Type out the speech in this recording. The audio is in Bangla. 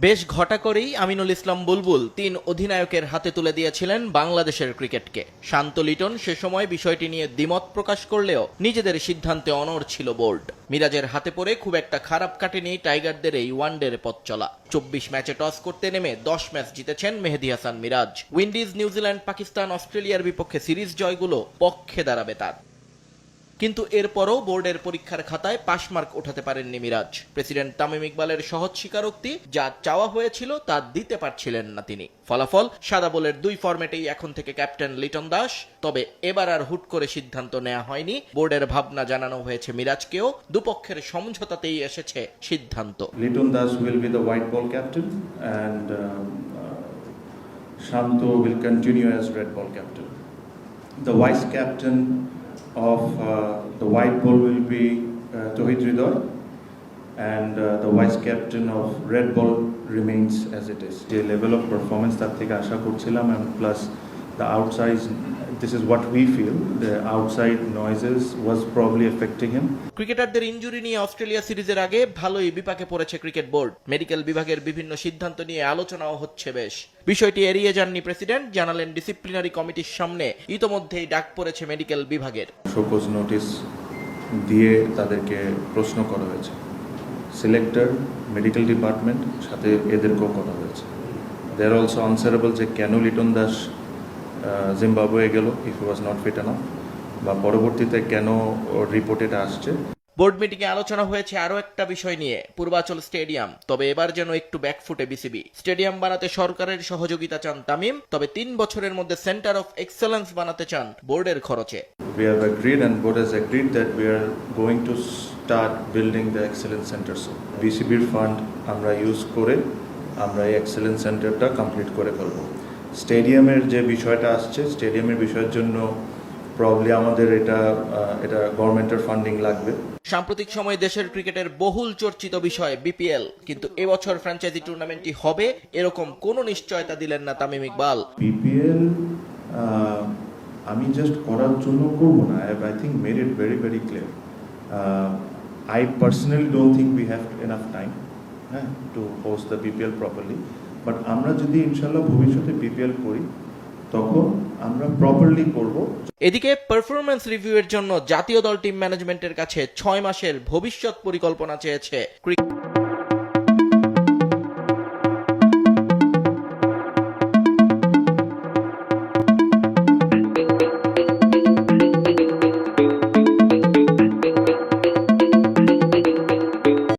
বেশ ঘটা করেই আমিনুল ইসলাম বুলবুল ৩ অধিনায়কের হাতে তুলে দিয়েছিলেন বাংলাদেশের ক্রিকেটকে। শান্ত লিটন সে সময় বিষয়টি নিয়ে দ্বিমত প্রকাশ করলেও নিজেদের সিদ্ধান্তে অনড় ছিল বোর্ড। মিরাজের হাতে পড়ে খুব একটা খারাপ কাটেনি টাইগারদের এই ওয়ানডের পথ চলা। ২৪ ম্যাচে টস করতে নেমে ১০ ম্যাচ জিতেছেন মেহেদী হাসান মিরাজ। উইন্ডিজ, নিউজিল্যান্ড, পাকিস্তান, অস্ট্রেলিয়ার বিপক্ষে সিরিজ জয়গুলো পক্ষে দাঁড়াবে তার। কিন্তু এরপরও বোর্ডের পরীক্ষার খাতায় পাশ মার্ক ওঠাতে পারেননি মিরাজ। প্রেসিডেন্ট তামিম ইকবালের সহজ স্বীকারোক্তি, যা চাওয়া হয়েছিল তা দিতে পারছিলেন না তিনি। ফলাফল, সাদা বলের ২ ফরম্যাটেই এখন থেকে ক্যাপ্টেন লিটন দাস। তবে এবার আর হুট করে সিদ্ধান্ত নেওয়া হয়নি। বোর্ডের ভাবনা জানানো হয়েছে মিরাজকেও। দুপক্ষের সমঝোতাতেই এসেছে সিদ্ধান্ত। Liton Das will be the white ball captain and Shanto will continue as red ball captain. The vice captain of the white ball will be Tauhid Hridoy, and the vice captain of red ball remains as it is. The level of performance that theke asha korchilam, and plus the outside, this is what we feel, the outside noises was probably affecting him. ক্রিকেটারদের ইনজুরি নিয়ে অস্ট্রেলিয়া সিরিজের আগে ভালোই বিপাকে পড়েছে ক্রিকেট বোর্ড। মেডিকেল বিভাগের বিভিন্ন সিদ্ধান্ত নিয়ে আলোচনাও হচ্ছে বেশ। বিষয়টি এড়িয়ে যাননি প্রেসিডেন্ট, জানালেন ডিসিপ্লিনারি কমিটির সামনে ইতোমধ্যেই ডাক পড়েছে মেডিকেল বিভাগের। শোকজ নোটিশ দিয়ে তাদেরকে প্রশ্ন করা হয়েছে। সিলেক্টর, মেডিকেল ডিপার্টমেন্ট, সাথে এদেরকেও করা হয়েছে। দে আর অলসো আনসারেবল যে কেন লিটন দাস জিম্বাবুয়ে গেল if he was not fit enough, বা পরবর্তীতে কেন রিপোর্ট এটা আসছে। বোর্ড মিটিংয়ে আলোচনা হয়েছে আরও একটা বিষয় নিয়ে, পূর্বাচল স্টেডিয়াম। তবে এবার যেন একটু ব্যাকফুটে বিসিবি। স্টেডিয়াম বানাতে সরকারের সহযোগিতা চান তামিম, তবে ৩ বছরের মধ্যে সেন্টার অফ এক্সেলেন্স বানাতে চান বোর্ডের খরচে। We have agreed and board has agreed that we are going to start building the excellence center soon. BCB'র ফান্ড আমরা ইউজ করে আমরা এই এক্সেলেন্স সেন্টারটা কমপ্লিট করে ফেলবো। স্টেডিয়ামের যে বিষয়টা আসছে, স্টেডিয়ামের বিষয়ের জন্য প্রবলি আমাদের এটা গভর্নমেন্টের ফান্ডিং লাগবে। সাম্প্রতিক সময়ে দেশের ক্রিকেটের বহুল চর্চিত বিষয় বিপিএল, কিন্তু এবছর ফ্র্যাঞ্চাইজি টুর্নামেন্টটি হবে এরকম কোনো নিশ্চয়তা দিলেন না তামিম ইকবাল। বিপিএল আমি জাস্ট করার জন্য করবো না। I think made it very very clear. I personally don't think we have enough time to host the BPL properly. But আমরা যদি ইনশাল্লাহ ভবিষ্যতে বিপিএল করি তখন আমরা প্রপারলি করব। এদিকে পারফরম্যান্স রিভিউয়ের জন্য জাতীয় দল টিম ম্যানেজমেন্টের কাছে ৬ মাসের ভবিষ্যৎ পরিকল্পনা চেয়েছে ক্রিকেট।